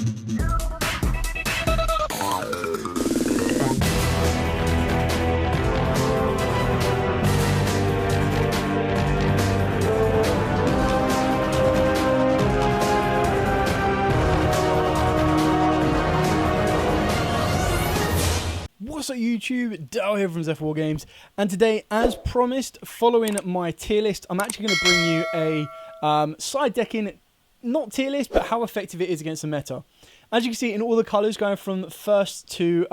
What's up YouTube, Dal here from Z4 Games, and today, as promised, following my tier list, I'm actually going to bring you a side decking, not tier list, but how effective it is against the meta. As you can see in all the colours going from first to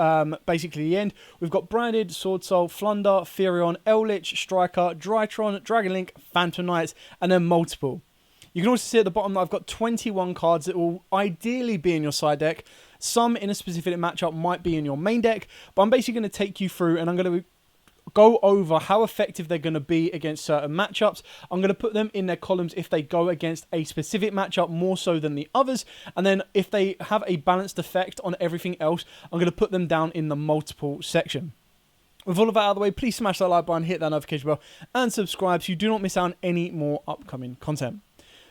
basically the end, we've got Branded, Sword Soul, Flunder, Furion, Eldritch, Striker, Drytron, Dragon Link, Phantom Knights, and then multiple. You can also see at the bottom that I've got 21 cards that will ideally be in your side deck. Some in a specific matchup might be in your main deck, but I'm basically going to take you through and I'm going to go over how effective they're going to be against certain matchups. I'm going to put them in their columns if they go against a specific matchup more so than the others, and then if they have a balanced effect on everything else, I'm going to put them down in the multiple section. With all of that out of the way, please smash that like button, hit that notification bell, and subscribe so you do not miss out on any more upcoming content.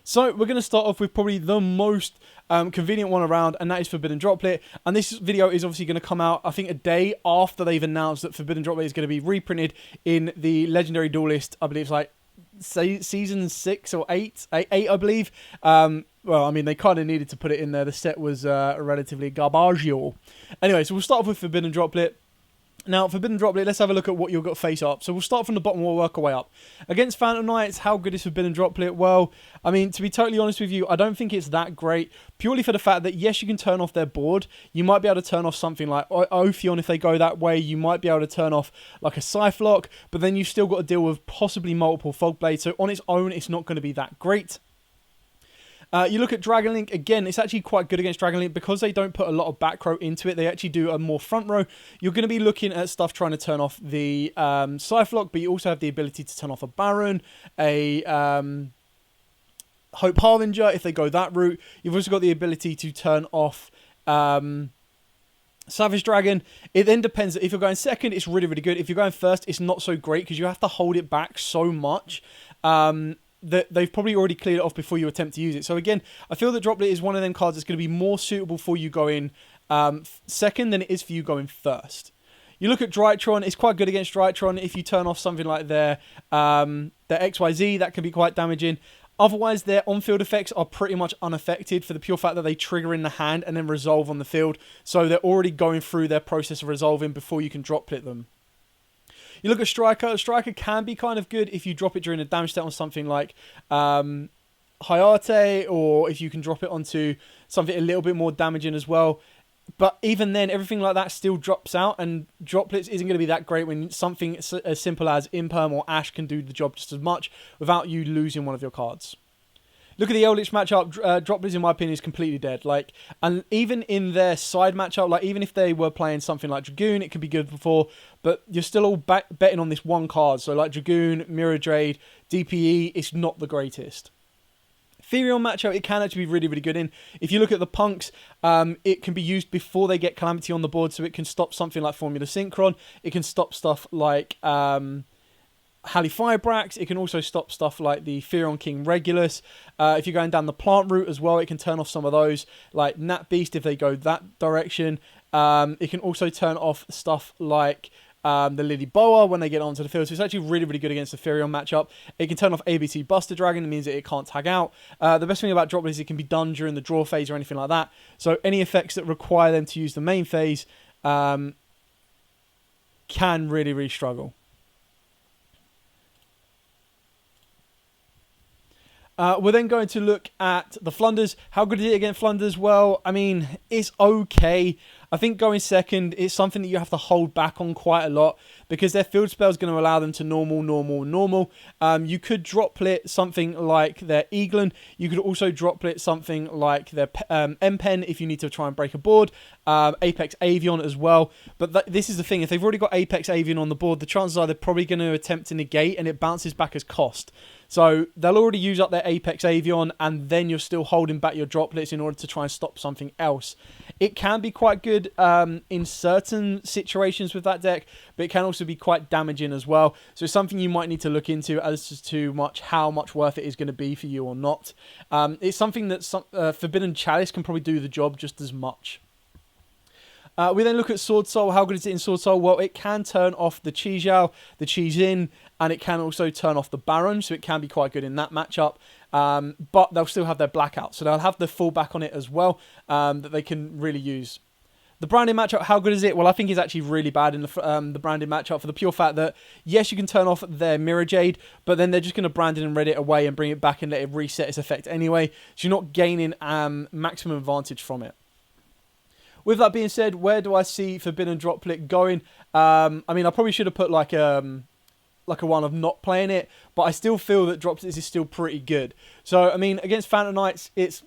So we're going to start off with probably the most convenient one around, and that is Forbidden Droplet. And this video is obviously going to come out, I think, a day after they've announced that Forbidden Droplet is going to be reprinted in the Legendary Duelist. I believe it's like season 6 or 8, I believe. Well, I mean, they kind of needed to put it in there. The set was relatively garbage. Anyway, so we'll start off with Forbidden Droplet. Now, Forbidden Droplet, let's have a look at what you've got face up. So we'll start from the bottom, we'll work our way up. Against Phantom Knights, how good is Forbidden Droplet? Well, I mean, to be totally honest with you, I don't think it's that great. Purely for the fact that, yes, you can turn off their board. You might be able to turn off something like Ophion if they go that way. You might be able to turn off like a Cyclone, but then you've still got to deal with possibly multiple Fog Blades. So on its own, it's not going to be that great. You look at Dragon Link, again, it's actually quite good against Dragon Link because they don't put a lot of back row into it. They actually do a more front row. You're going to be looking at stuff trying to turn off the Cyclone, but you also have the ability to turn off a Baron, a Hope Harbinger if they go that route. You've also got the ability to turn off Savage Dragon. It then depends. If you're going second, it's really, really good. If you're going first, it's not so great because you have to hold it back so much. That they've probably already cleared it off before you attempt to use it. So again, I feel that Droplet is one of them cards that's going to be more suitable for you going second than it is for you going first. You look at Drytron, it's quite good against Drytron. If you turn off something like their XYZ, that can be quite damaging. Otherwise, their on-field effects are pretty much unaffected for the pure fact that they trigger in the hand and then resolve on the field. So they're already going through their process of resolving before you can Droplet them. You look at Striker. Striker can be kind of good if you drop it during a damage set on something like Hayate, or if you can drop it onto something a little bit more damaging as well. But even then, everything like that still drops out, and Droplets isn't going to be that great when something as simple as Imperm or Ash can do the job just as much without you losing one of your cards. Look at the Eldritch matchup. Droplets, in my opinion, is completely dead. And even in their side matchup, even if they were playing something like Dragoon, it could be good before. But you're still all betting on this one card. So Dragoon, Mirror Jade, DPE, it's not the greatest. Furion matchup, it can actually be really, really good in. If you look at the punks, it can be used before they get Calamity on the board, so it can stop something like Formula Synchron. It can stop stuff like Halifibrax. It can also stop stuff like the Furion King Regulus. If you're going down the plant route as well, it can turn off some of those, like Nat Beast if they go that direction. It can also turn off stuff like the Lily Boa when they get onto the field. So it's actually really, really good against the Furion matchup. It can turn off ABC Buster Dragon. It means that it can't tag out. The best thing about Droplet is it can be done during the draw phase or anything like that. So any effects that require them to use the main phase can really, really struggle. We're then going to look at the Flunders. How good is it against Flunders? Well, I mean, it's okay. I think going second is something that you have to hold back on quite a lot because their field spell is going to allow them to normal. You could Droplet something like their Eaglin. You could also Droplet something like their M-Pen if you need to try and break a board. Apex Avion as well. But this is the thing. If they've already got Apex Avion on the board, the chances are they're probably going to attempt to negate and it bounces back as cost. So they'll already use up their Apex Avion and then you're still holding back your Droplets in order to try and stop something else. It can be quite good. good in certain situations with that deck, but it can also be quite damaging as well. So it's something you might need to look into as to how much worth it is going to be for you or not. It's something that Forbidden Chalice can probably do the job just as much. We then look at Sword Soul. How good is it in Sword Soul? Well, it can turn off the Yugioh, the Qixin, and it can also turn off the Baron, so it can be quite good in that matchup. But they'll still have their Blackout, so they'll have the fallback on it as well that they can really use. The branded matchup, how good is it? Well, I think it's actually really bad in the branded matchup for the pure fact that, yes, you can turn off their Mirror Jade, but then they're just going to brand it and read it away and bring it back and let it reset its effect anyway, so you're not gaining maximum advantage from it. With that being said, where do I see Forbidden Droplet going? I mean, I probably should have put like a one of not playing it, but I still feel that Droplets is still pretty good. So, I mean, against Phantom Knights, it's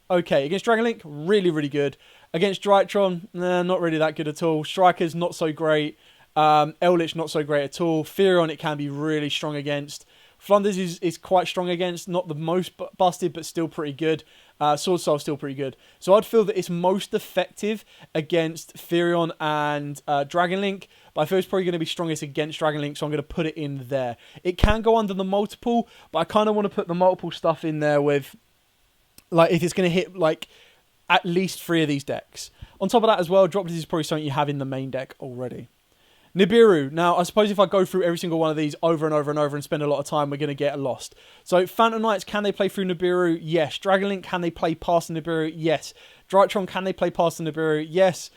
okay. Against Dragon Link, really, really good. Against Drytron, not really that good at all. Strikers, not so great. Eldritch, not so great at all. Furion, it can be really strong against. Flunders is quite strong against, not the most busted, but still pretty good. Sword Soul still pretty good. So I'd feel that it's most effective against Furion and Dragon Link, but I feel it's probably going to be strongest against Dragon Link, so I'm going to put it in there. It can go under the multiple, but I kind of want to put the multiple stuff in there with, like, if it's going to hit, like, at least 3 of these decks. On top of that as well, Droplets is probably something you have in the main deck already. Nibiru. Now, I suppose if I go through every single one of these over and over and over and spend a lot of time, we're going to get lost. So, Phantom Knights, can they play through Nibiru? Yes. Dragon Link, can they play past Nibiru? Yes. Drytron, can they play past Nibiru? Yes.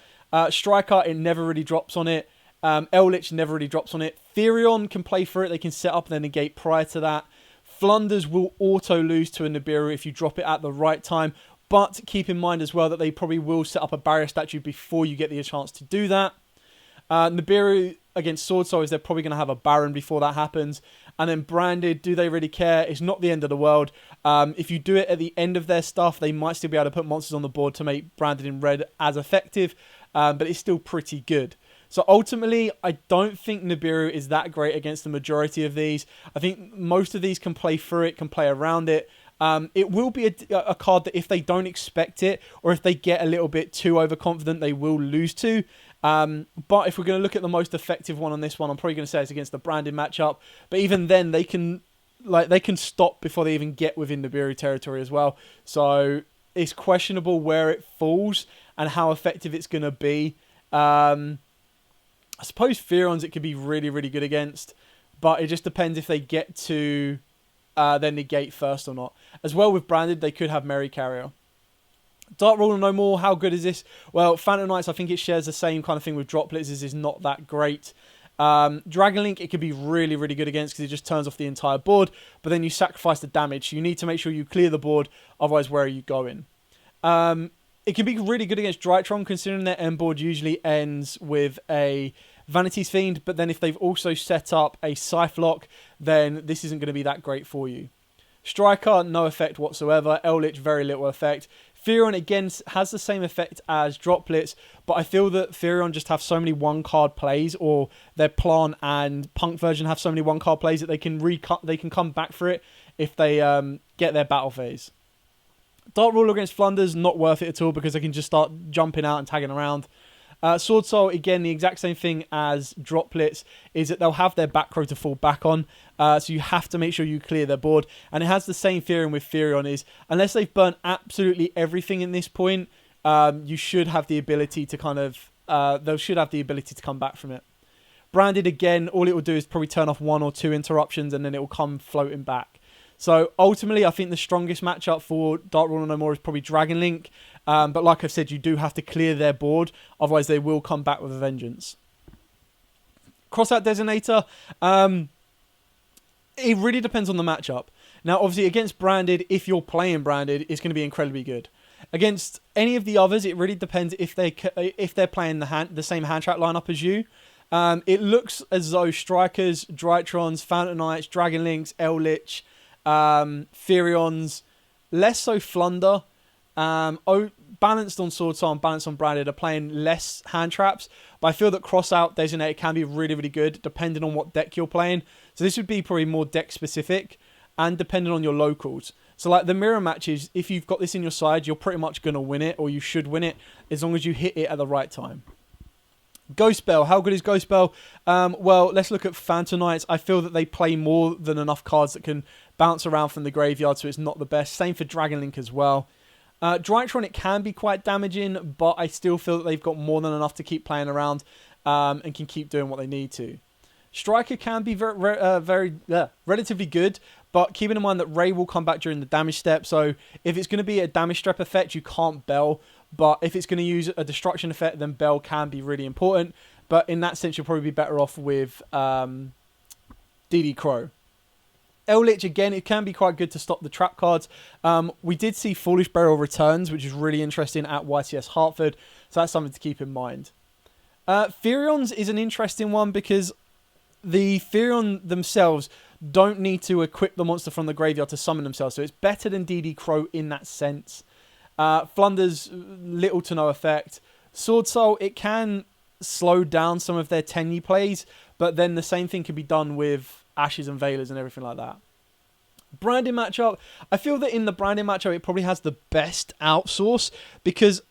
Striker, it never really drops on it. Eldritch never really drops on it. Furion can play through it. They can set up their negate prior to that. Flunders will auto lose to a Nibiru if you drop it at the right time. But keep in mind as well that they probably will set up a barrier statue before you get the chance to do that. Nibiru against Sword Soul is they're probably going to have a Baron before that happens. And then Branded, do they really care? It's not the end of the world. If you do it at the end of their stuff, they might still be able to put monsters on the board to make Branded in red as effective. But it's still pretty good. So ultimately, I don't think Nibiru is that great against the majority of these. I think most of these can play through it, can play around it. It will be a card that if they don't expect it, or if they get a little bit too overconfident, they will lose to. But if we're going to look at the most effective one on this one, I'm probably going to say it's against the branded matchup. But even then, they can stop before they even get within Nibiru territory as well. So it's questionable where it falls and how effective it's going to be. I suppose Furion's it could be really, really good against, but it just depends if they get to their negate first or not. As well with branded, they could have Merry Carrier. Dark Ruler No More, how good is this? Well, Phantom Knights, I think it shares the same kind of thing with Droplets, is not that great. Dragon Link, it could be really, really good against because it just turns off the entire board, but then you sacrifice the damage. So you need to make sure you clear the board, otherwise where are you going? It can be really good against Drytron, considering their end board usually ends with a Vanity's Fiend, but then if they've also set up a Scythe Lock, then this isn't going to be that great for you. Striker, no effect whatsoever. Eldritch, very little effect. Furion, again, has the same effect as Droplets, but I feel that Furion just have so many one-card plays, or their Plant and Punk version have so many one-card plays that they can come back for it if they get their battle phase. Dark Ruler against Flunders, not worth it at all because they can just start jumping out and tagging around. Sword Soul, again, the exact same thing as Droplets, is that they'll have their back row to fall back on, so you have to make sure you clear their board. And it has the same theorem with Furion, is unless they've burnt absolutely everything in this point, you should have the ability to they should have the ability to come back from it. Branded, again, all it will do is probably turn off 1 or 2 interruptions and then it will come floating back. So ultimately, I think the strongest matchup for Dark Ruler No More is probably Dragon Link. But like I've said, you do have to clear their board. Otherwise, they will come back with a vengeance. Crossout Designator. It really depends on the matchup. Now, obviously, against Branded, if you're playing Branded, it's going to be incredibly good. Against any of the others, it really depends if they're playing the same hand trap lineup as you. It looks as though Strikers, Drytrons, Phantom Knights, Dragon Links, Eldritch, Furions, less so Flunder, balanced on Sword Soul and balanced on Branded are playing less hand traps, but I feel that Crossout Designator can be really, really good depending on what deck you're playing. So this would be probably more deck specific and depending on your locals. So like the mirror matches, if you've got this in your side, you're pretty much going to win it, or you should win it, as long as you hit it at the right time. Ghost Bell. How good is Ghost Bell? Well, let's look at Phantom Knights. I feel that they play more than enough cards that can bounce around from the graveyard, so it's not the best. Same for Dragon Link as well. Drytron, it can be quite damaging, but I still feel that they've got more than enough to keep playing around and can keep doing what they need to. Striker can be relatively good, but keeping in mind that Ray will come back during the damage step, so if it's going to be a damage step effect, you can't Bell, but if it's going to use a destruction effect, then Bell can be really important, but in that sense, you'll probably be better off with DD Crow. Eldritch, again, it can be quite good to stop the trap cards. We did see Foolish Burial returns, which is really interesting at YTS Hartford, so that's something to keep in mind. Furions is an interesting one because the Furion themselves don't need to equip the monster from the graveyard to summon themselves, so it's better than DD Crow in that sense. Flunders, little to no effect. Sword Soul, it can slow down some of their Tenyi plays, but then the same thing can be done with Ashes and Veilers and everything like that. Branding matchup, I feel that in the branding matchup, it probably has the best outsource because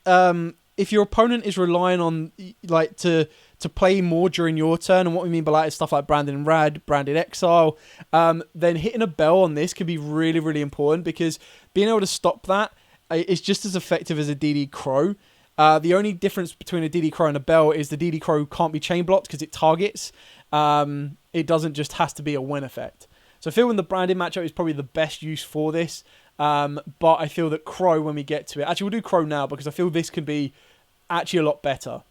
if your opponent is relying on like to play more during your turn, and what we mean by that is stuff like Branded Rad, Branded Exile, then hitting a bell on this can be really, really important because being able to stop that is just as effective as a DD Crow. The only difference between a DD Crow and a bell is the DD Crow can't be chain blocked because it targets. It doesn't just has to be a win effect. So I feel when the branded matchup is probably the best use for this. But I feel that Crow, when we get to it, actually we'll do Crow now because I feel this can be actually a lot better.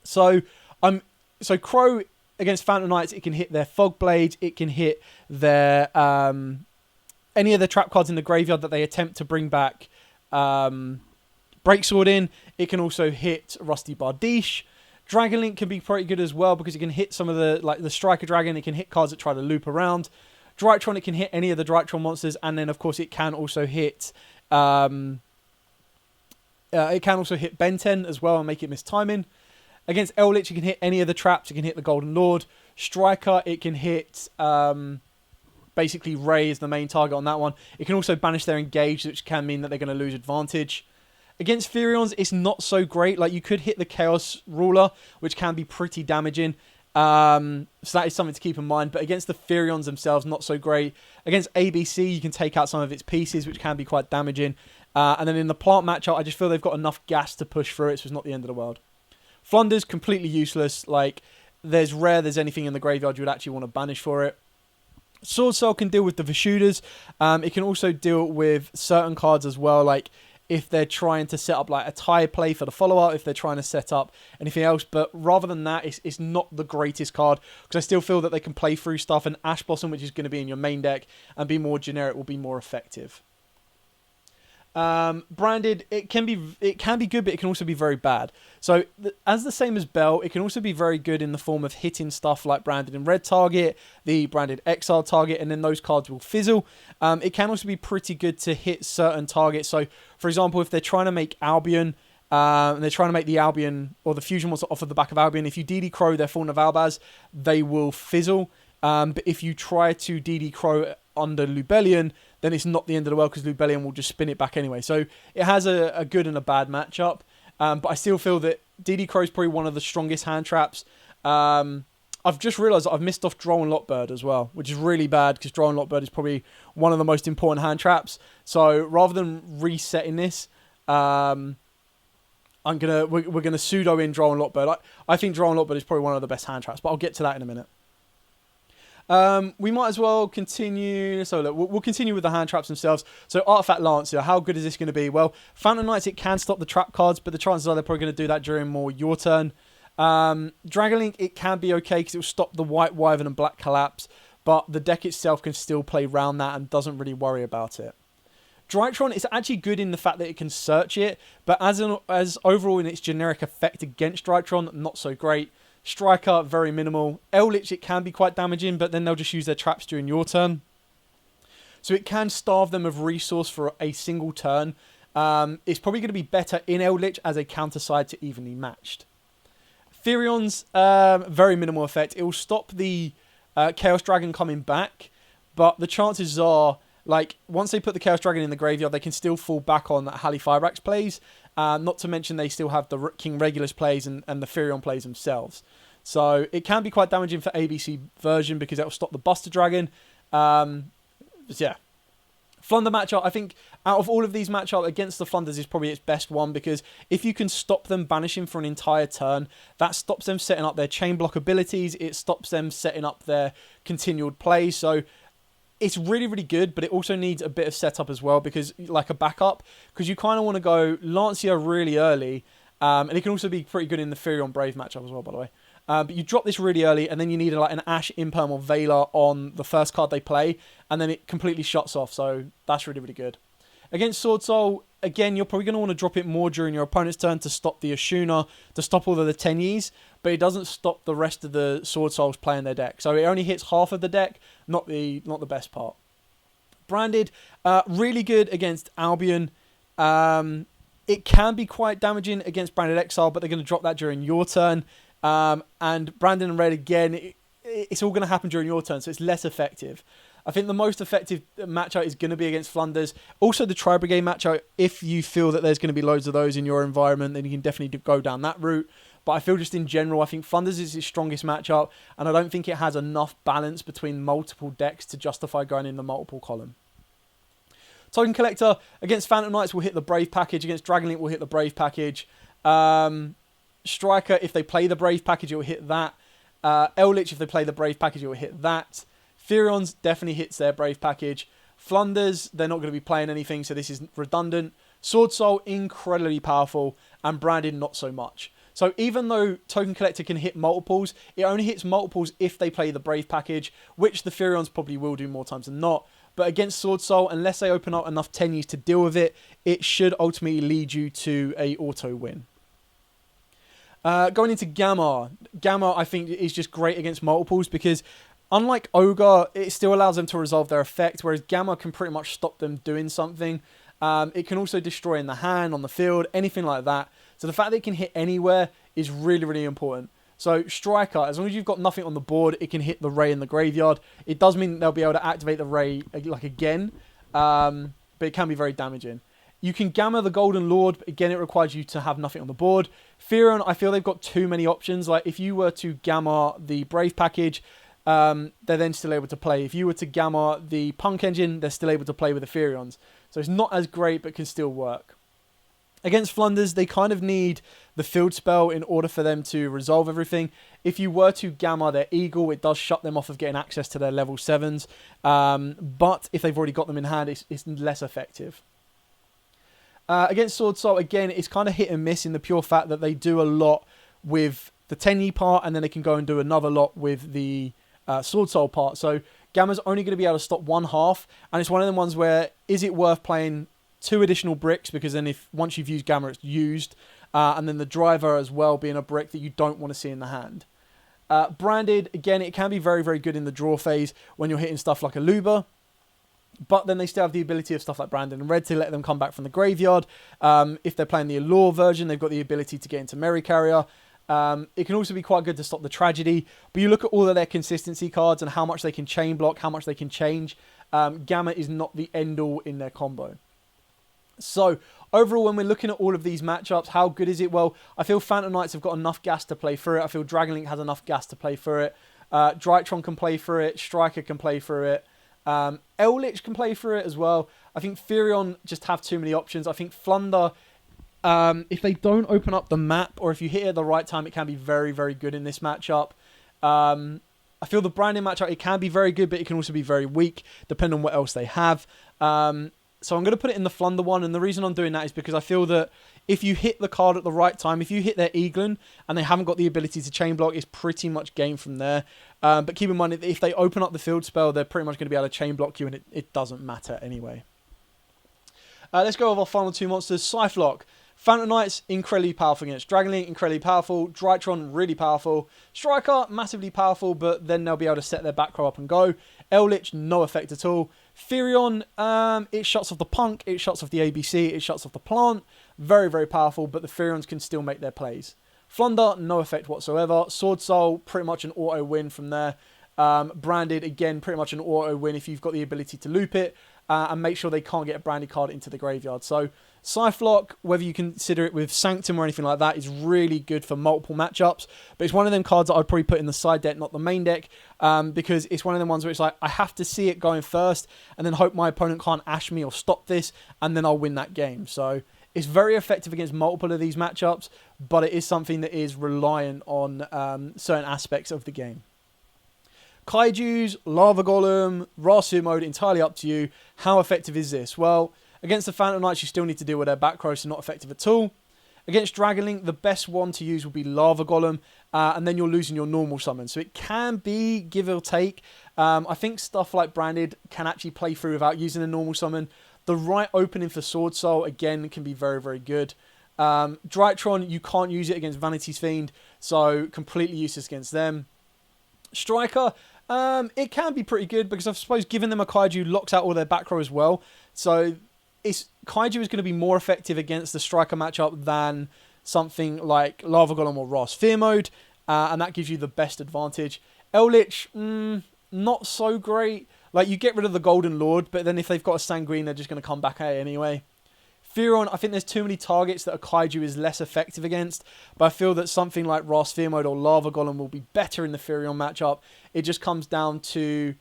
So Crow against Phantom Knights, it can hit their Fog Blades, it can hit their any of the trap cards in the graveyard that they attempt to bring back Breaksword in. It can also hit Rusty Bardiche. Dragon Link can be pretty good as well because it can hit some of the Striker Dragon. It can hit cards that try to loop around. Drytron, it can hit any of the Drytron monsters, and then of course it can also hit Ben 10 as well and make it miss timing. Against Eldritch, it can hit any of the traps. It can hit the Golden Lord. Striker, it can hit basically Ray is the main target on that one. It can also banish their engage, which can mean that they're going to lose advantage. Against Furions, it's not so great. Like, you could hit the Chaos Ruler, which can be pretty damaging. So that is something to keep in mind. But against the Furions themselves, not so great. Against ABC, you can take out some of its pieces, which can be quite damaging. And then in the plant matchup, I just feel they've got enough gas to push through it, so it's not the end of the world. Flunders, completely useless. Like, there's anything in the graveyard you would actually want to banish for it. Sword Soul can deal with the Vishudas. It can also deal with certain cards as well, like if they're trying to set up like a tie play for the follow-up, if they're trying to set up anything else. But rather than that, it's not the greatest card because I still feel that they can play through stuff, and Ash Blossom, which is going to be in your main deck and be more generic, will be more effective. Branded, it can be good, but it can also be very bad. So as the same as Bell, it can also be very good in the form of hitting stuff like Branded in Red target, the Branded Exile target, and then those cards will fizzle. It can also be pretty good to hit certain targets. So for example, if they're trying to make Albion, and they're trying to make the Albion or the fusion monster off of the back of Albion, if you DD Crow their Fawn of Albaz, they will fizzle. But if you try to DD Crow under Lubellion, then it's not the end of the world because Lubellion will just spin it back anyway. So it has a good and a bad matchup. But I still feel that DD Crow is probably one of the strongest hand traps. I've just realised that I've missed off Droll and Lockbird as well, which is really bad because Droll and Lockbird is probably one of the most important hand traps. So rather than resetting this, we're gonna pseudo in Droll and Lockbird. I think Droll and Lockbird is probably one of the best hand traps, but I'll get to that in a minute. We might as well continue. So look, we'll continue with the hand traps themselves. So Artifact Lancer, how good is this going to be? Well, Phantom Knights, it can stop the trap cards, but the chances are they're probably going to do that during more your turn. Dragon Link, it can be okay because it will stop the White Wyvern and Black Collapse, but the deck itself can still play around that and doesn't really worry about it. Drytron is actually good in the fact that it can search it, but as overall in its generic effect against Drytron, not so great. Striker, very minimal. Eldritch, it can be quite damaging, but then they'll just use their traps during your turn. So it can starve them of resource for a single turn. It's probably going to be better in Eldritch as a counter side to evenly matched. Furions, very minimal effect. It will stop the Chaos Dragon coming back, but the chances are Like, once they put the Chaos Dragon in the graveyard, they can still fall back on Hali Fireaxe plays. Not to mention they still have the King Regulus plays and the Firion plays themselves. So it can be quite damaging for ABC version because that will stop the Buster Dragon. Yeah. Flunder matchup, I think out of all of these matchups against the Flunders is probably its best one, because if you can stop them banishing for an entire turn, that stops them setting up their chain block abilities, it stops them setting up their continued play. So it's really, really good, but it also needs a bit of setup as well, because like a backup, because you kind of want to go Lancia really early, and it can also be pretty good in the Firion Brave matchup as well, by the way. But you drop this really early, and then you need like an Ash, Imperm, or Veiler on the first card they play, and then it completely shuts off. So that's really, really good. Against Sword Soul, again, you're probably going to want to drop it more during your opponent's turn to stop the Ashuna, to stop all of the Tenyis, but it doesn't stop the rest of the Sword Souls playing their deck. So it only hits half of the deck, not the best part. Branded, really good against Albion. It can be quite damaging against Branded Exile, but they're going to drop that during your turn. And Brandon and Red, again, it's all going to happen during your turn, so it's less effective. I think the most effective matchup is going to be against Flunders. Also, the Tri-Brigade matchup, if you feel that there's going to be loads of those in your environment, then you can definitely go down that route. But I feel just in general, I think Flunders is its strongest matchup, and I don't think it has enough balance between multiple decks to justify going in the multiple column. Token Collector, against Phantom Knights, will hit the Brave package. Against Dragonlink, will hit the Brave package. Striker, if they play the Brave package, it will hit that. Eldritch, if they play the Brave package, it will hit that. Furions definitely hits their Brave package. Flunders, they're not going to be playing anything, so this is redundant. Sword Soul, incredibly powerful. And Branded, not so much. So even though Token Collector can hit multiples, it only hits multiples if they play the Brave package, which the Furions probably will do more times than not. But against Sword Soul, unless they open up enough Tenyis to deal with it, it should ultimately lead you to a auto win. Going into Gamma. Gamma, I think, is just great against multiples because, unlike Ogre, it still allows them to resolve their effect, whereas Gamma can pretty much stop them doing something. It can also destroy in the hand, on the field, anything like that. So the fact that it can hit anywhere is really, really important. So Striker, as long as you've got nothing on the board, it can hit the Ray in the graveyard. It does mean they'll be able to activate the Ray like again, but it can be very damaging. You can Gamma the Golden Lord, but again, it requires you to have nothing on the board. Firion, I feel they've got too many options. Like, if you were to Gamma the Brave package, they're then still able to play. If you were to Gamma the Punk Engine, they're still able to play with the Firions. So it's not as great, but can still work. Against Flunders, they kind of need the field spell in order for them to resolve everything. If you were to Gamma their Eagle, it does shut them off of getting access to their level 7s. But if they've already got them in hand, it's less effective. Against Sword Soul, again, it's kind of hit and miss in the pure fact that they do a lot with the Tenyi part, and then they can go and do another lot with the Sword Soul part. So Gamma's only going to be able to stop one half, and it's one of them ones where, is it worth playing 2 additional bricks? Because then once you've used Gamma, it's used. And then the driver as well being a brick that you don't want to see in the hand. Branded, again, it can be very, very good in the draw phase when you're hitting stuff like a Luba. But then they still have the ability of stuff like Brandon and Red to let them come back from the graveyard. If they're playing the Allure version, they've got the ability to get into Merry Carrier. It can also be quite good to stop the Tragedy. But you look at all of their consistency cards and how much they can chain block, how much they can change. Gamma is not the end-all in their combo. So, overall, when we're looking at all of these matchups, how good is it? Well, I feel Phantom Knights have got enough gas to play for it. I feel Dragonlink has enough gas to play for it. Drytron can play for it. Striker can play for it. Eldritch can play for it as well. I think Firion just have too many options. I think Flunder, if they don't open up the map, or if you hit it at the right time, it can be very, very good in this matchup. I feel the Branding matchup, it can be very good, but it can also be very weak, depending on what else they have. So I'm going to put it in the Flunder one, and the reason I'm doing that is because I feel that if you hit the card at the right time, if you hit their Eaglin and they haven't got the ability to chain block, it's pretty much game from there. But keep in mind, if they open up the field spell, they're pretty much going to be able to chain block you, and it doesn't matter anyway. Let's go over our final 2 monsters. Scytlock. Phantom Knights, incredibly powerful against Dragonlink, incredibly powerful. Drytron, really powerful. Striker, massively powerful, but then they'll be able to set their back row up and go. Eldritch, no effect at all. Firion, it shuts off the Punk, it shuts off the ABC, it shuts off the Plant. Very, very powerful, but the Firions can still make their plays. Flunder, no effect whatsoever. Sword Soul, pretty much an auto win from there. Branded, again, pretty much an auto win if you've got the ability to loop it. and make sure they can't get a branded card into the graveyard. So Scythe, whether you consider it with Sanctum or anything like that, is really good for multiple matchups. But it's one of them cards that I'd probably put in the side deck, not the main deck, because it's one of them ones where it's like, I have to see it going first and then hope my opponent can't ash me or stop this, and then I'll win that game. So it's very effective against multiple of these matchups, but it is something that is reliant on certain aspects of the game. Kaijus, Lava Golem, Rasu mode, entirely up to you. How effective is this? Well, against the Phantom Knights, you still need to deal with their back row, so not effective at all. Against Dragon Link, the best one to use will be Lava Golem, and then you're losing your normal summon. So it can be give or take. I think stuff like Branded can actually play through without using a normal summon. The right opening for Sword Soul, again, can be very, very good. Drytron, you can't use it against Vanity's Fiend, so completely useless against them. Striker, it can be pretty good because I suppose giving them a Kaiju locks out all their back row as well. So Kaiju is going to be more effective against the Striker matchup than something like Lava Golem or Ross Fear Mode, and that gives you the best advantage. Eldritch, not so great. Like, you get rid of the Golden Lord, but then if they've got a Sanguine, they're just going to come back at it anyway. Furion, I think there's too many targets that a Kaiju is less effective against, but I feel that something like Ross Fear Mode or Lava Golem will be better in the Furion matchup. It just comes down to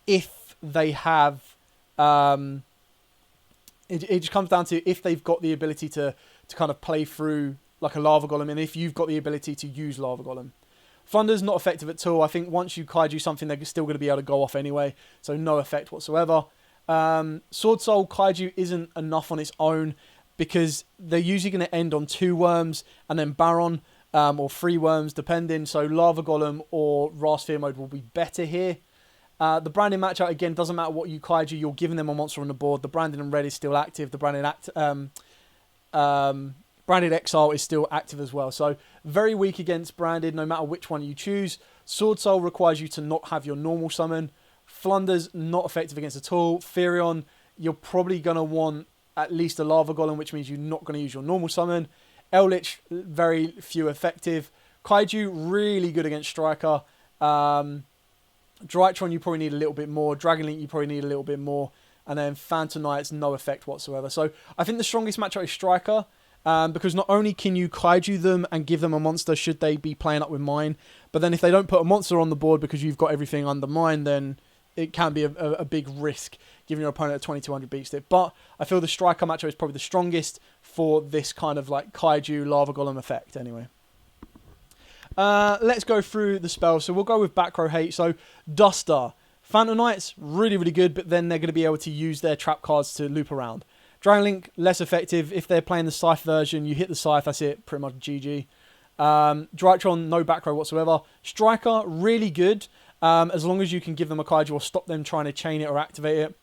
if they have... It just comes down to if they've got the ability to kind of play through like a Lava Golem, and if you've got the ability to use Lava Golem. Thunder's not effective at all. I think once you Kaiju something, they're still going to be able to go off anyway, so no effect whatsoever. Sword Soul Kaiju isn't enough on its own because they're usually going to end on 2 worms and then Baron, or 3 worms depending. So Lava Golem or Ras Fear Mode will be better here. The branding matchup, again, doesn't matter what you Kaiju, you're giving them a monster on the board. The branding in red is still active. The branded Exile is still active as well. So very weak against branded no matter which one you choose. Sword Soul requires you to not have your normal summon. Flunder's not effective against at all. Furion, you're probably going to want at least a Lava Golem, which means you're not going to use your normal summon. Eldritch, very few effective. Kaiju, really good against Striker. Drytron, you probably need a little bit more. Dragon Link, you probably need a little bit more. And then Phantom Knights, no effect whatsoever. So I think the strongest matchup is Striker. Because not only can you Kaiju them and give them a monster should they be playing up with mine, but then if they don't put a monster on the board because you've got everything under mine, then it can be a big risk giving your opponent a 2200 beat stick. But I feel the Striker matchup is probably the strongest for this kind of like Kaiju Lava Golem effect anyway. Let's go through the spells. So we'll go with back row hate. So Duster. Phantom Knights, really, really good, but then they're going to be able to use their trap cards to loop around. Dragon Link, less effective. If they're playing the Scythe version, you hit the Scythe, that's it, pretty much GG. Drytron, no back row whatsoever. Striker, really good, as long as you can give them a Kaiju or stop them trying to chain it or activate it.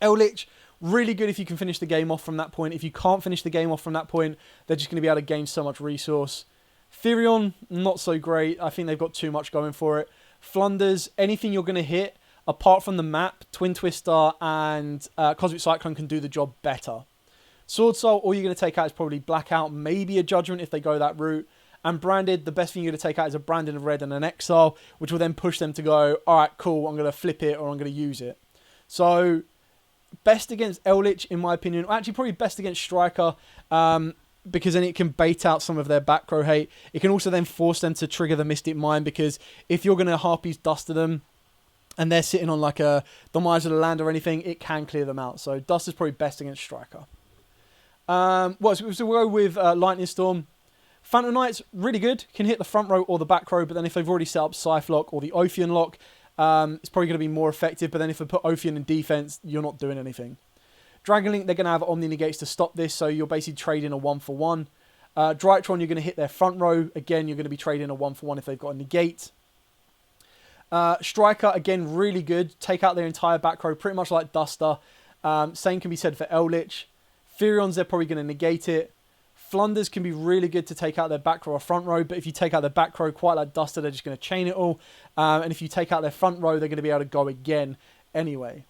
Eldritch, really good if you can finish the game off from that point. If you can't finish the game off from that point, they're just going to be able to gain so much resource. Furion, not so great. I think they've got too much going for it. Flunders, anything you're going to hit, apart from the map, Twin Twister and Cosmic Cyclone can do the job better. Sword Soul, all you're going to take out is probably Blackout, maybe a Judgment if they go that route. And Branded, the best thing you're going to take out is a Branded of Red and an Exile, which will then push them to go, alright, cool, I'm going to flip it or I'm going to use it. So, best against Eldritch, in my opinion. Actually, probably best against Striker, because then it can bait out some of their back row hate. It can also then force them to trigger the Mystic Mine, because if you're going to Harpies Duster them, and they're sitting on like a Demise of the Land or anything, it can clear them out. So Dust is probably best against Striker. So we'll go with Lightning Storm. Phantom Knights, really good. Can hit the front row or the back row, but then if they've already set up Scythe Lock or the Ophion Lock, it's probably going to be more effective. But then if they put Ophion in defense, you're not doing anything. Dragon Link, they're going to have Omni Negates to stop this, so you're basically trading a 1-for-1. Drytron, you're going to hit their front row. Again, you're going to be trading a 1-for-1 if they've got a negate. Striker, again, really good. Take out their entire back row, pretty much like Duster. Same can be said for Eldritch. Furions, they're probably going to negate it. Flunders can be really good to take out their back row or front row, but if you take out their back row, quite like Duster, they're just going to chain it all. And if you take out their front row, they're going to be able to go again anyway.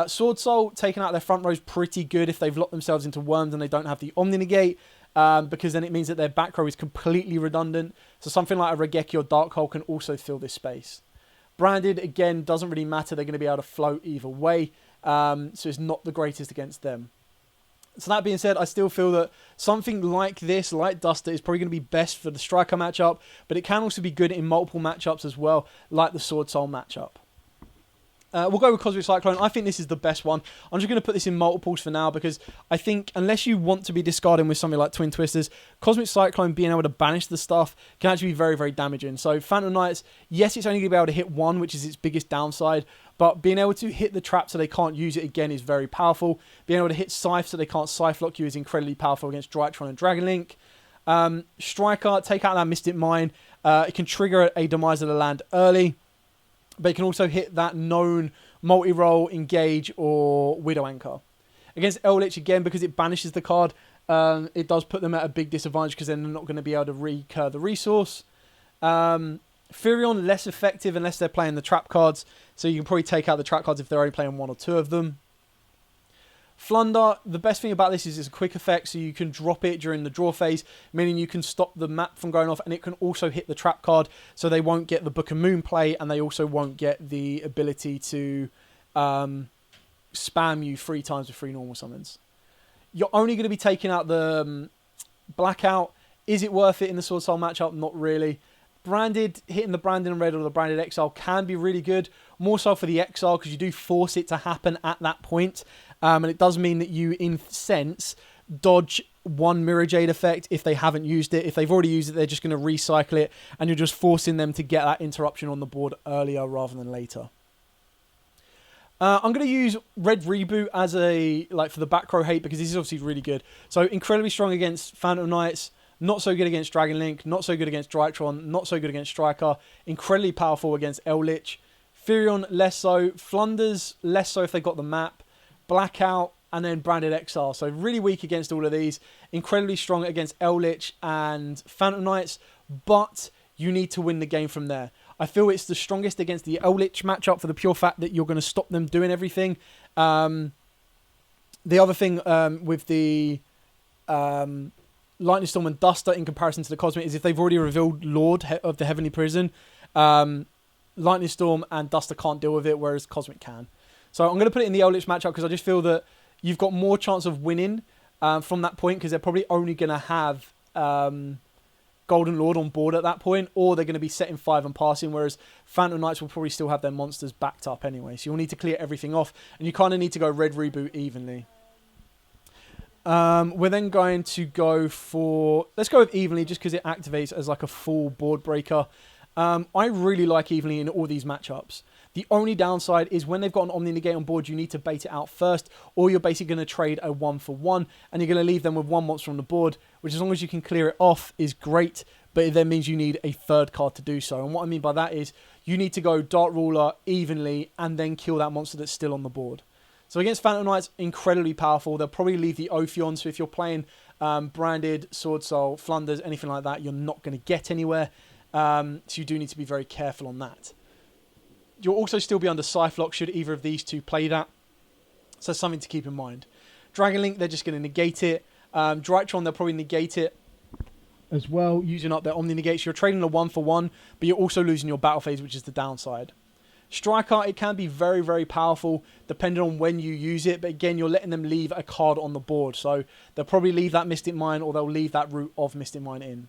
Sword Soul, taking out their front row is pretty good if they've locked themselves into worms and they don't have the Omni Negate, because then it means that their back row is completely redundant. So something like a Regeki or Dark can also fill this space. Branded, again, doesn't really matter. They're going to be able to float either way. so it's not the greatest against them. So that being said, I still feel that something like this, like Duster, is probably going to be best for the Striker matchup, but it can also be good in multiple matchups as well, like the Sword Soul matchup. We'll go with Cosmic Cyclone. I think this is the best one. I'm just going to put this in multiples for now because I think unless you want to be discarding with something like Twin Twisters, Cosmic Cyclone being able to banish the stuff can actually be very, very damaging. So Phantom Knights, yes, it's only going to be able to hit one, which is its biggest downside, but being able to hit the trap so they can't use it again is very powerful. Being able to hit Scythe so they can't Scythe lock you is incredibly powerful against Drytron and Dragon Link. Striker, take out that Mystic Mine. It can trigger a Demise of the Land early. But it can also hit that known multi-roll, engage, or Widow Anchor. Against Eldritch, again, because it banishes the card, it does put them at a big disadvantage because then they're not going to be able to recur the resource. Furion, less effective unless they're playing the trap cards. So you can probably take out the trap cards if they're only playing one or two of them. Flunder, the best thing about this is it's a quick effect, so you can drop it during the draw phase, meaning you can stop the map from going off, and it can also hit the trap card, so they won't get the Book of Moon play, and they also won't get the ability to spam you 3 times with 3 normal summons. You're only going to be taking out the Blackout. Is it worth it in the Sword Soul matchup? Not really. Branded, hitting the Branded in red or the Branded Exile can be really good, more so for the Exile, because you do force it to happen at that point. And it does mean that you, in sense, dodge one Mirror Jade effect if they haven't used it. If they've already used it, they're just going to recycle it, and you're just forcing them to get that interruption on the board earlier rather than later. I'm going to use Red Reboot as for the back row hate, because this is obviously really good. So incredibly strong against Phantom Knights, not so good against Dragon Link, not so good against Drytron, not so good against Striker, incredibly powerful against Eldritch. Furion, less so. Flunders, less so if they got the map. Blackout, and then Branded Exile. So really weak against all of these. Incredibly strong against Eldritch and Phantom Knights, but you need to win the game from there. I feel it's the strongest against the Eldritch matchup for the pure fact that you're going to stop them doing everything. The other thing with the Lightning Storm and Duster in comparison to the Cosmic is if they've already revealed Lord of the Heavenly Prison, Lightning Storm and Duster can't deal with it, whereas Cosmic can. So I'm going to put it in the Eldritch matchup because I just feel that you've got more chance of winning from that point, because they're probably only going to have Golden Lord on board at that point, or they're going to be setting 5 and passing, whereas Phantom Knights will probably still have their monsters backed up anyway. So you'll need to clear everything off, and you kind of need to go Red Reboot evenly. We're then going to go for... Let's go with evenly just because it activates as like a full board breaker. I really like evenly in all these matchups. The only downside is when they've got an Omni Negate on board, you need to bait it out first, or you're basically going to trade a 1-for-1, and you're going to leave them with 1 monster on the board, which as long as you can clear it off is great, but it then means you need a 3rd card to do so. And what I mean by that is you need to go Dark Ruler evenly and then kill that monster that's still on the board. So against Phantom Knights, incredibly powerful. They'll probably leave the Ophion, so if you're playing Branded, Sword Soul, Flunders, anything like that, you're not going to get anywhere. So you do need to be very careful on that. You'll also still be under Scythe Lock should either of these two play that. So that's something to keep in mind. Dragon Link, they're just going to negate it. Drytron, they'll probably negate it as well, using up their Omni Negates. You're trading a 1-for-1, but you're also losing your battle phase, which is the downside. Striker, it can be very, very powerful depending on when you use it. But again, you're letting them leave a card on the board. So they'll probably leave that Mystic Mine, or they'll leave that root of Mystic Mine in.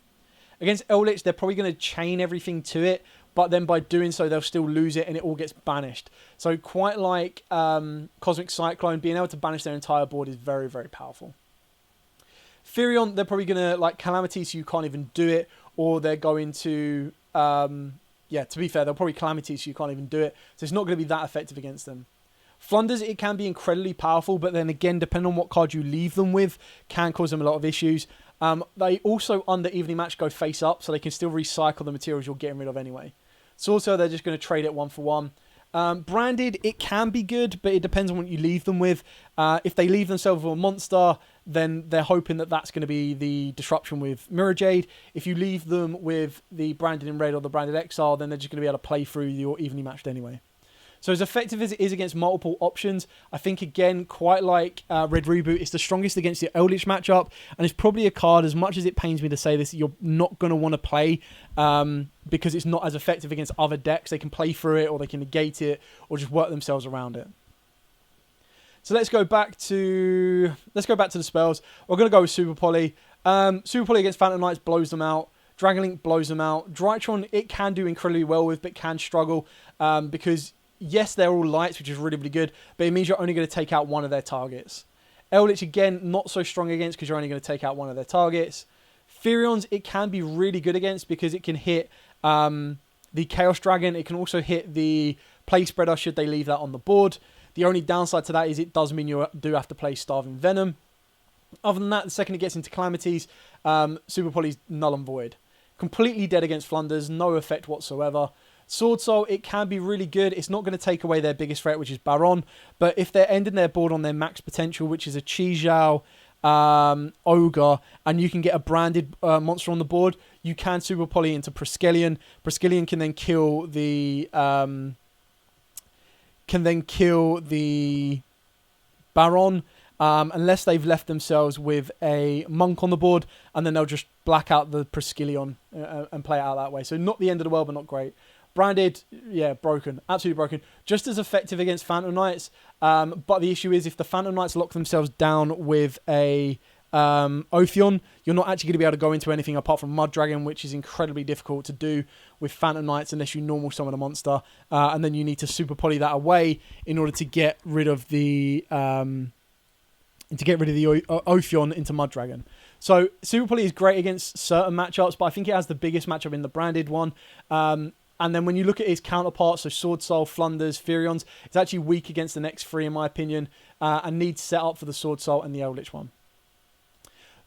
Against Eldritch, they're probably going to chain everything to it, but then by doing so, they'll still lose it and it all gets banished. So quite like Cosmic Cyclone, being able to banish their entire board is very, very powerful. Furion, they're probably going to Calamity, so you can't even do it, or they're going to, to be fair, they'll probably Calamity, so you can't even do it. So it's not going to be that effective against them. Flunders, it can be incredibly powerful, but then again, depending on what card you leave them with, can cause them a lot of issues. They also, under evening match, go face up, so they can still recycle the materials you're getting rid of anyway. So also, they're just going to trade it 1-for-1. Branded, it can be good, but it depends on what you leave them with. If they leave themselves with a monster, then they're hoping that that's going to be the disruption with Mirror Jade. If you leave them with the Branded in red or the Branded Exile, then they're just going to be able to play through your evenly matched anyway. So as effective as it is against multiple options, I think, again, quite like Red Reboot, it's the strongest against the Eldritch matchup, and it's probably a card, as much as it pains me to say this, you're not going to want to play because it's not as effective against other decks. They can play through it, or they can negate it, or just work themselves around it. So let's go back to the spells. We're going to go with Super Poly. Super Poly against Phantom Knights blows them out. Dragon Link blows them out. Drytron, it can do incredibly well with, but can struggle because, yes, they're all lights, which is really, really good, but it means you're only going to take out one of their targets. Eldritch, again, not so strong against because you're only going to take out one of their targets. Furions, it can be really good against because it can hit the Chaos Dragon. It can also hit the Plague Spreader should they leave that on the board. The only downside to that is it does mean you do have to play Starving Venom. Other than that, the second it gets into Calamities, Super Poly's null and void. Completely dead against Flunders, no effect whatsoever. Sword Soul, it can be really good. It's not going to take away their biggest threat, which is Baron. But if they're ending their board on their max potential, which is a Yugioh, Ogre, and you can get a branded monster on the board, you can Super Poly into Proskelion. Proskelion can then kill the Baron, unless they've left themselves with a Monk on the board, and then they'll just black out the Proskelion and play it out that way. So not the end of the world, but not great. Branded, yeah, broken. Absolutely broken. Just as effective against Phantom Knights, but the issue is if the Phantom Knights lock themselves down with a Ophion, you're not actually going to be able to go into anything apart from Mud Dragon, which is incredibly difficult to do with Phantom Knights unless you normal summon a monster, and then you need to Super Poly that away in order to get rid of the Ophion into Mud Dragon. So Super Poly is great against certain matchups, but I think it has the biggest matchup in the branded one. And then when you look at his counterparts, so Sword Soul, Flunders, Furions, it's actually weak against the next three in my opinion, and needs set up for the Sword Soul and the Eldritch one.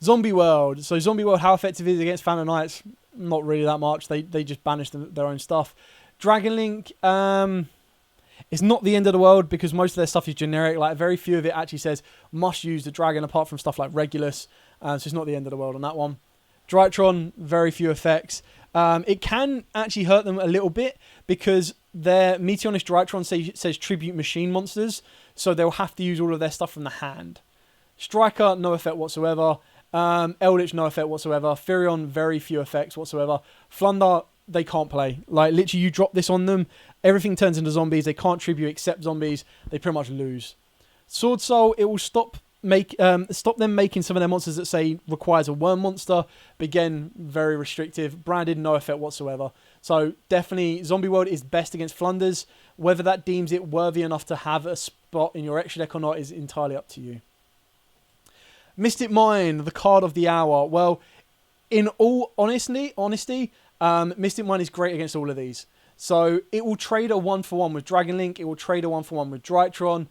Zombie World. So Zombie World, how effective is it against Phantom Knights? Not really that much. They just banish their own stuff. Dragon Link, it's not the end of the world because most of their stuff is generic. Like very few of it actually says must use the dragon apart from stuff like Regulus. So it's not the end of the world on that one. Drytron, very few effects. It can actually hurt them a little bit because their Meteornish Drytron says tribute machine monsters, so they'll have to use all of their stuff from the hand. Striker, no effect whatsoever. Eldritch, no effect whatsoever. Furion, very few effects whatsoever. Flunder, they can't play. Like literally, you drop this on them, everything turns into zombies. They can't tribute except zombies. They pretty much lose. Sword Soul, it will stop them making some of their monsters that say requires a worm monster, but again, very restrictive. Branded, no effect whatsoever. So definitely Zombie World is best against Flunders. Whether that deems it worthy enough to have a spot in your extra deck or not is entirely up to you. Mystic Mine, the card of the hour. Well, in all honesty, Mystic Mine is great against all of these. So it will trade a 1-for-1 with Dragon Link. It will trade a 1-for-1 with Drytron.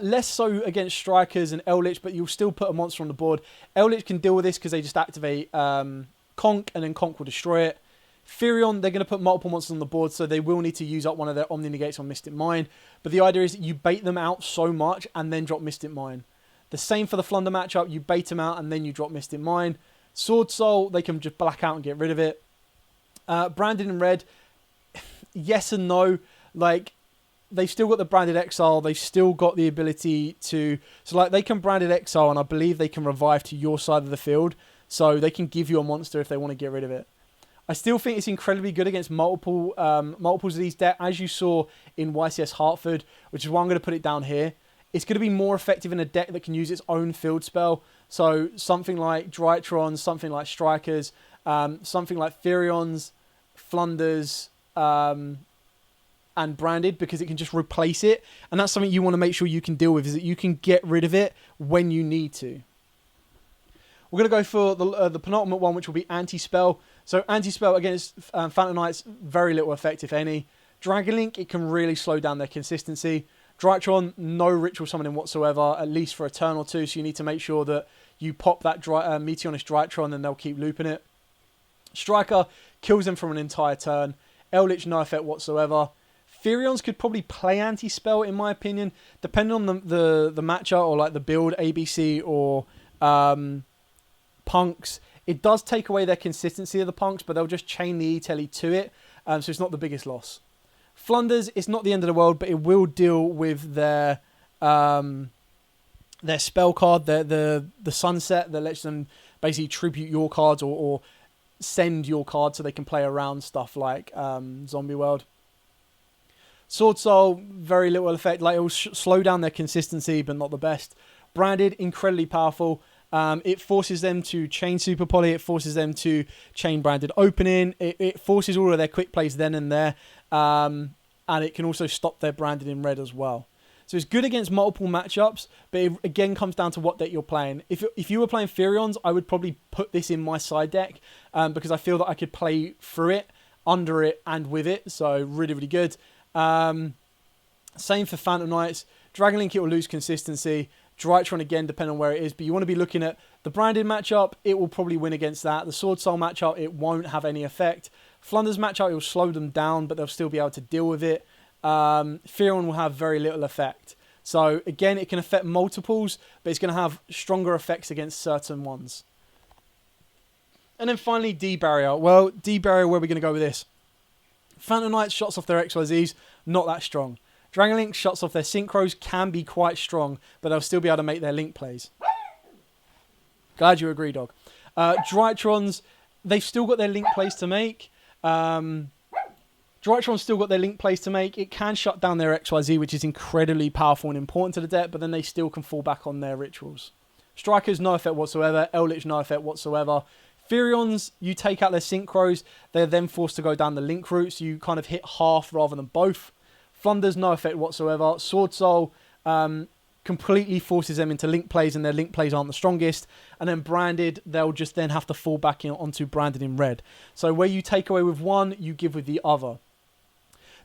Less so against Strikers and Eldritch, but you'll still put a monster on the board. Eldritch can deal with this because they just activate Conk, and then Conk will destroy it. Furion, they're going to put multiple monsters on the board, so they will need to use up one of their Omni Negates on Mystic Mine. But the idea is that you bait them out so much and then drop Mystic Mine. The same for the Flunder matchup. You bait them out and then you drop Mystic Mine. Sword Soul, they can just black out and get rid of it. Branded in red, yes and no. Like, they've still got the Branded Exile. They've still got the ability to... So, like, they can Branded Exile, and I believe they can revive to your side of the field. So, they can give you a monster if they want to get rid of it. I still think it's incredibly good against multiples of these decks, as you saw in YCS Hartford, which is why I'm going to put it down here. It's going to be more effective in a deck that can use its own field spell. So, something like Drytrons, something like Strikers, something like Furions, Flunders, and Branded, because it can just replace it. And that's something you want to make sure you can deal with, is that you can get rid of it when you need to. We're going to go for the penultimate one, which will be Anti-Spell. So Anti-Spell against Phantom Knights, very little effect, if any. Dragon Link, it can really slow down their consistency. Drytron, no ritual summoning whatsoever, at least for a turn or two, so you need to make sure that you pop that Meteornish Drytron and they'll keep looping it. Striker kills them from an entire turn. Eldritch, no effect whatsoever. Furions could probably play Anti-Spell, in my opinion, depending on the matchup or like the build, ABC or Punks. It does take away their consistency of the Punks, but they'll just chain the E-Telly to it, so it's not the biggest loss. Flunders, it's not the end of the world, but it will deal with their spell card, the sunset that lets them basically tribute your cards or send your cards so they can play around stuff like Zombie World. Sword Soul, very little effect. Like, it will slow down their consistency, but not the best. Branded, incredibly powerful. It forces them to chain Super Poly. It forces them to chain Branded Opening. It forces all of their quick plays then and there. And it can also stop their Branded in red as well. So it's good against multiple matchups, but it again comes down to what deck you're playing. If you were playing Furions, I would probably put this in my side deck because I feel that I could play through it, under it, and with it. So really, really good. Same for Phantom Knights. Dragon Link, it will lose consistency. Drytron, again, depending on where it is. But you want to be looking at the Branded matchup. It will probably win against that. The Sword Soul matchup, it won't have any effect. Flunder's matchup, it will slow them down, but they'll still be able to deal with it. Furion will have very little effect. So, again, it can affect multiples, but it's going to have stronger effects against certain ones. And then finally, D-Barrier. Well, D-Barrier, where are we going to go with this? Phantom Knights shots off their XYZs, not that strong. Dragon Link shots off their synchros can be quite strong, but they'll still be able to make their link plays. Glad you agree, dog. Drytrons, they've still got their link plays to make. Drytron's still got their link plays to make. It can shut down their XYZ, which is incredibly powerful and important to the deck, but then they still can fall back on their rituals. Strikers, no effect whatsoever. Eldritch, no effect whatsoever. Furions, you take out their synchros, they're then forced to go down the link route, so you kind of hit half rather than both. Flunders, no effect whatsoever. Sword Soul completely forces them into link plays, and their link plays aren't the strongest. And then Branded, they'll just then have to fall back onto Branded in red. So where you take away with one, you give with the other.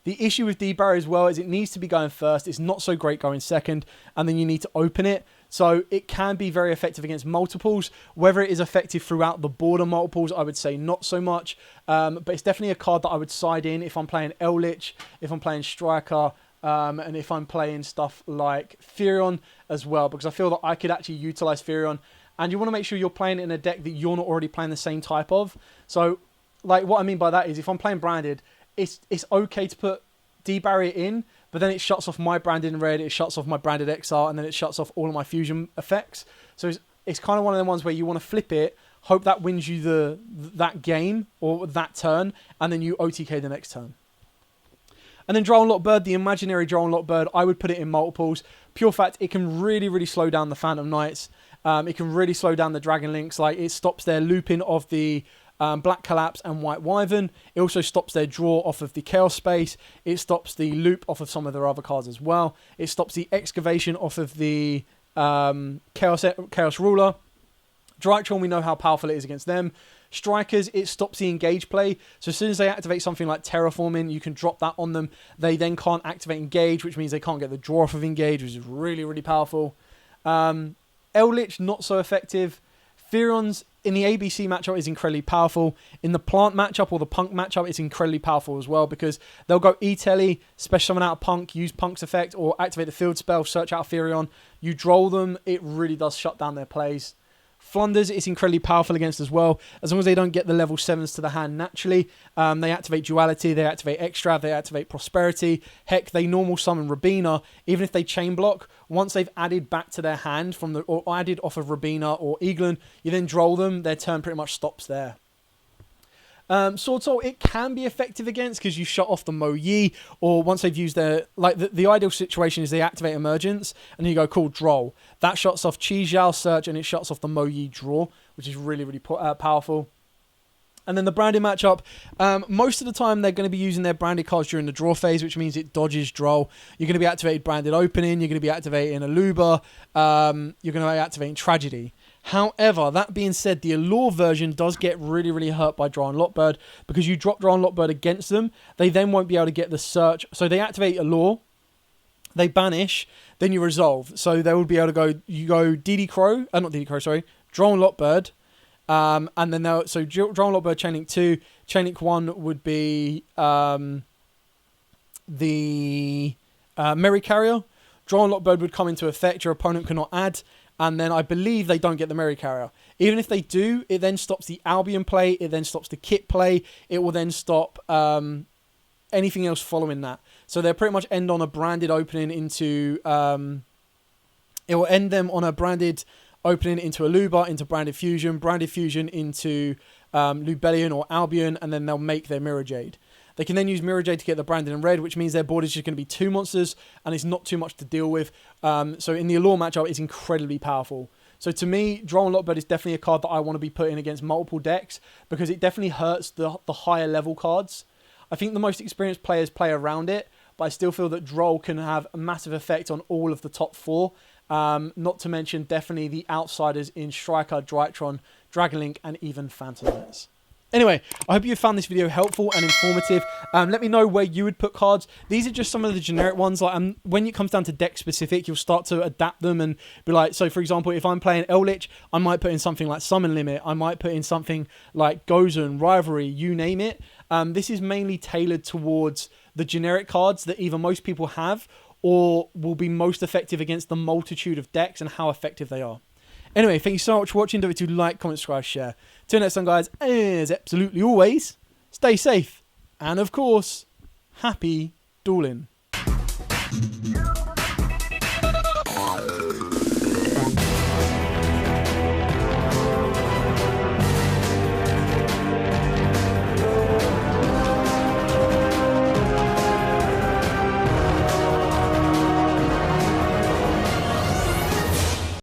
The issue with D-Barrier as well is it needs to be going first. It's not so great going second, and then you need to open it. So it can be very effective against multiples. Whether it is effective throughout the border multiples, I would say not so much. But it's definitely a card that I would side in if I'm playing Eldritch, if I'm playing Striker, and if I'm playing stuff like Furion as well, because I feel that I could actually utilize Furion. And you want to make sure you're playing it in a deck that you're not already playing the same type of. So, like, what I mean by that is if I'm playing Branded, it's okay to put D-Barrier in, but then it shuts off my Branded in red, it shuts off my Branded XR, and then it shuts off all of my fusion effects. So it's kind of one of the ones where you want to flip it, hope that wins you that game or that turn, and then you OTK the next turn. And then Droll and Lock Bird, the imaginary Droll and Lock Bird, I would put it in multiples. Pure fact, it can really, really slow down the Phantom Knights. It can really slow down the Dragon Links. Like, it stops their looping of the Black Collapse and White Wyvern. It also stops their draw off of the Chaos Space. It stops the loop off of some of their other cards as well. It stops the excavation off of the Chaos Ruler. Drytron, we know how powerful it is against them. Strikers, it stops the engage play. So as soon as they activate something like Terraforming, you can drop that on them. They then can't activate engage, which means they can't get the draw off of engage, which is really, really powerful. Eldritch, not so effective. Furions in the ABC matchup is incredibly powerful. In the plant matchup or the punk matchup, it's incredibly powerful as well, because they'll go E-Telly, special summon out a punk, use punk's effect, or activate the field spell, search out Furion. You droll them, it really does shut down their plays. Flunders, it's incredibly powerful against as well. As long as they don't get the level 7s to the hand naturally, they activate Duality, they activate Extra, they activate Prosperity. Heck, they normal summon Rabina. Even if they chain block, once they've added back to their hand or added off of Rabina or Eaglin, you then droll them, their turn pretty much stops there. Sword Soul, it can be effective against because you shut off the Mo Yi, or once they've used their... Like, the ideal situation is they activate Emergence, and then you go, cool, Droll. That shuts off Chi Zhao Search, and it shuts off the Mo Yi Draw, which is really, really powerful. And then the branded matchup, most of the time they're going to be using their branded cards during the draw phase, which means it dodges Droll. You're going to be activating Branded Opening, you're going to be activating Aluba, you're going to be activating Tragedy. However, that being said, the Allure version does get really, really hurt by Droll and Lockbird, because you drop Droll and Lockbird against them, they then won't be able to get the search. So they activate Allure, they banish, then you resolve. So they will be able to go, you go Droll and Lockbird, and then Droll and Lockbird Chainlink 2, Chainlink 1 would be the Merry Carrier. Droll and Lockbird would come into effect, your opponent cannot add, and then I believe they don't get the Merry Carrier. Even if they do, it then stops the Albion play, it then stops the Kit play, it will then stop anything else following that. So they'll pretty much end on a branded opening into... it will end them on a branded opening into Aluba, into branded fusion into Lubellion or Albion, and then they'll make their Mirror Jade. They can then use Mirror Jade to get the Brandon and Red, which means their board is just going to be 2 monsters, and it's not too much to deal with. So in the Allure matchup, it's incredibly powerful. So to me, Droll Lockbird is definitely a card that I want to be putting against multiple decks, because it definitely hurts the higher level cards. I think the most experienced players play around it, but I still feel that Droll can have a massive effect on all of the top 4. Not to mention definitely the outsiders in Striker, Drytron, Dragonlink, and even Phantom Knights. Anyway, I hope you found this video helpful and informative. Let me know where you would put cards. These are just some of the generic ones. Like when it comes down to deck specific, you'll start to adapt them and be like, so for example, if I'm playing Eldritch, I might put in something like Summon Limit. I might put in something like Gozen, Rivalry, you name it. This is mainly tailored towards the generic cards that either most people have or will be most effective against the multitude of decks and how effective they are. Anyway, thank you so much for watching. Don't forget to like, comment, subscribe, share. Till next time, guys, as absolutely always, stay safe. And, of course, happy dueling.